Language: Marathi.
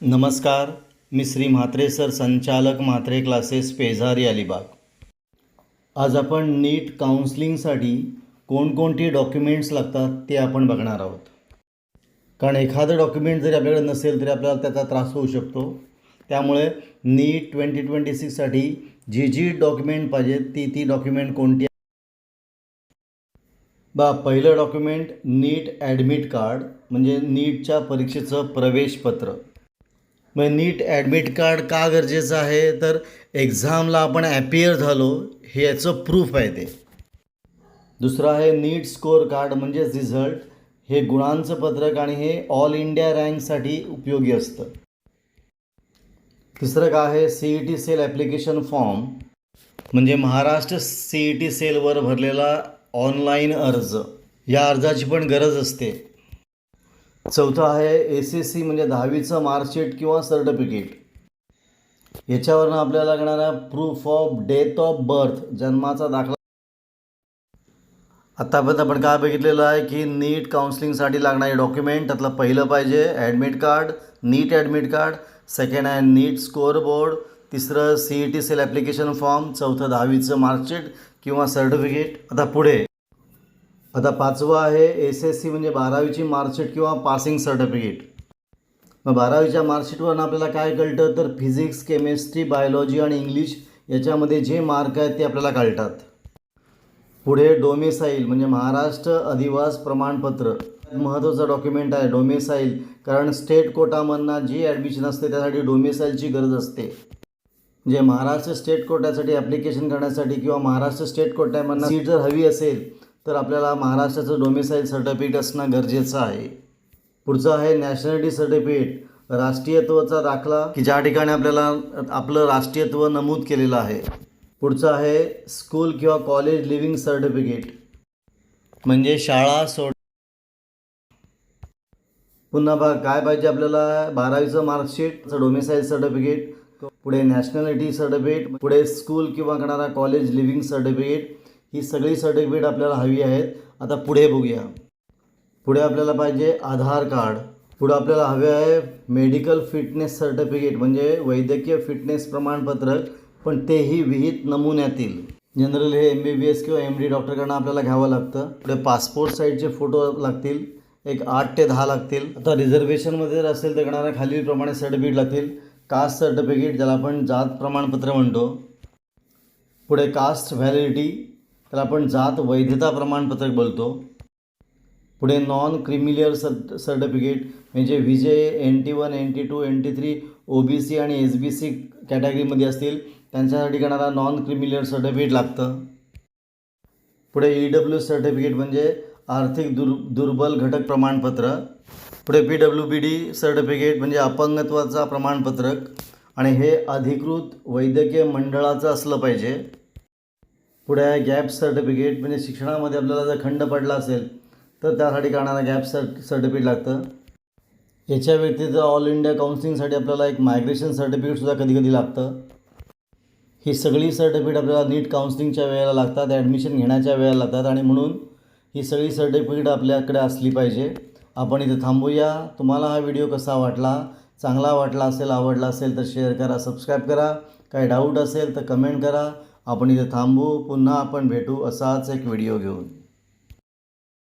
नमस्कार. मी श्री म्हात्रे सर, संचालक म्हात्रे क्लासेस, पेझारी, अलिबाग. आज आपण नीट काउन्सिलिंगसाठी कोणकोणती डॉक्युमेंट्स लागतात ते आपण बघणार आहोत. कारण एखादं डॉक्युमेंट जरी आपल्याकडे नसेल तरी आपल्याला त्याचा त्रास होऊ शकतो. त्यामुळे नीट 2026साठी जी डॉक्युमेंट पाहिजे ती डॉक्युमेंट कोणती? पहिलं डॉक्युमेंट नीट ॲडमिट कार्ड, म्हणजे नीटच्या परीक्षेचं प्रवेशपत्र. मग नीट ॲडमिट कार्ड का गरजेचं आहे? तर एक्झामला आपण ॲपियर झालो हे याचं प्रूफ आहे ते. दुसरं आहे नीट स्कोअर कार्ड, म्हणजे रिझल्ट. हे गुणांचं पत्रक आणि हे ऑल इंडिया रँकसाठी उपयोगी असतं. तिसरं काय आहे? CET सेल ॲप्लिकेशन फॉर्म, म्हणजे महाराष्ट्र CET सेलवर भरलेला ऑनलाईन अर्ज. या अर्जाची पण गरज असते. चौथं आहे SSC, म्हणजे 10वीचं मार्कशीट किंवा सर्टिफिकेट. याच्यावरनं आपल्याला लागणारा proof of date of birth, जन्माचा दाखला. आत्तापर्यंत आपण काय बघितलेलं आहे की नीट काउन्सिलिंगसाठी लागणारे डॉक्युमेंट, त्यातलं पहिलं पाहिजे ॲडमिट कार्ड, नीट ॲडमिट कार्ड. सेकंड आहे नीट स्कोअर बोर्ड. तिसरं CET सेल ॲप्लिकेशन फॉर्म. चौथं 10वीचं मार्कशीट किंवा सर्टिफिकेट. आता पाचवं आहे SSC, म्हणजे 12वीची मार्कशीट किंवा पासिंग सर्टिफिकेट. मग 12वीच्या मार्कशीटवरून आपल्याला काय कळतं? तर फिजिक्स, केमिस्ट्री, बायोलॉजी आणि इंग्लिश याच्यामध्ये जे मार्क आहेत ते आपल्याला कळतात. पुढे डोमेसाईल, म्हणजे महाराष्ट्र अधिवास प्रमाणपत्र. महत्त्वाचं डॉक्युमेंट आहे डोमेसाईल, कारण स्टेट कोटामधनं जी ॲडमिशन असते त्यासाठी डोमेसाईलची गरज असते. म्हणजे महाराष्ट्र स्टेट कोट्यासाठी ॲप्लिकेशन करण्यासाठी किंवा महाराष्ट्र स्टेट कोट्यामधनं सीट जर हवी असेल तर आपल्याला महाराष्ट्राचं डोमेसाईल सर्टिफिकेट असणं गरजेचं आहे. पुढचं आहे नॅशनॅलिटी सर्टिफिकेट, राष्ट्रीयत्वाचा दाखला, की ज्या ठिकाणी आपल्याला आपलं राष्ट्रीयत्व नमूद केलेलं आहे. पुढचं आहे स्कूल किंवा कॉलेज लिव्हिंग सर्टिफिकेट, म्हणजे शाळा सोड. पुन्हा काय पाहिजे आपल्याला? 12वीचं मार्कशीट, डोमेसाईल सर्टिफिकेट, पुढे नॅशनॅलिटी सर्टिफिकेट, पुढे स्कूल किंवा करणारा कॉलेज लिव्हिंग सर्टिफिकेट. ही सगळी सर्टिफिकेट आपल्याला हवी आहेत. आता पुढे बघूया. पुढे आपल्याला पाहिजे आधार कार्ड. पुढे आपल्याला हवे आहे मेडिकल फिटनेस सर्टिफिकेट, म्हणजे वैद्यकीय फिटनेस प्रमाणपत्र, पण तेही विहित नमुन्यातील. जनरल हे MBBS किंवा MD डॉक्टरकडनं आपल्याला घ्यावं लागतं. पुढे पासपोर्ट साईजचे फोटो लागतील, एक 8 ते 10 लागतील. आता रिझर्वेशनमध्ये जर असेल तर करणाऱ्या खालीलप्रमाणे सर्टिफिकेट लागतील. कास्ट सर्टिफिकेट, ज्याला आपण जात प्रमाणपत्र म्हणतो. पुढे कास्ट व्हॅलिडिटी, त्याला आपण जात वैधता प्रमाणपत्र बोलतो. पुढे नॉन क्रिमिलियर सर्टिफिकेट, म्हणजे VJ NT1, NT2, NT3 OBC आणि SBC कॅटेगरीमध्ये असतील त्यांच्यासाठी करणारा नॉन क्रिमिलियर सर्टिफिकेट लागतं. पुढे EWS सर्टिफिकेट, म्हणजे आर्थिक दुर्बल घटक प्रमाणपत्र. पुढे PWBD सर्टिफिकेट, म्हणजे अपंगत्वाचा प्रमाणपत्रक, आणि हे अधिकृत वैद्यकीय मंडळाचं असलं पाहिजे. पुढे आहे गॅप सर्टिफिकेट, म्हणजे शिक्षणामध्ये आपल्याला जर खंड पडला असेल तर त्यासाठी करणारा गॅप सर्टिफिकेट लागतं. याच्या व्यतिरिक्त ऑल इंडिया काउन्सिलिंगसाठी आपल्याला एक मायग्रेशन सर्टिफिकेटसुद्धा कधी लागतं. ही सगळी सर्टिफिकेट आपल्याला नीट काउन्सिलिंगच्या वेळेला लागतात, ॲडमिशन घेण्याच्या वेळेला लागतात, आणि म्हणून ही सगळी सर्टिफिकेट आपल्याकडे असली पाहिजे. आपण इथे थांबूया. तुम्हाला हा व्हिडिओ कसा वाटला? चांगला वाटला असेल, आवडला असेल तर शेअर करा, सबस्क्राईब करा. काही डाऊट असेल तर कमेंट करा. आपण इथे थांबू. पुन्हा आपण भेटू असाच एक व्हिडिओ घेऊन.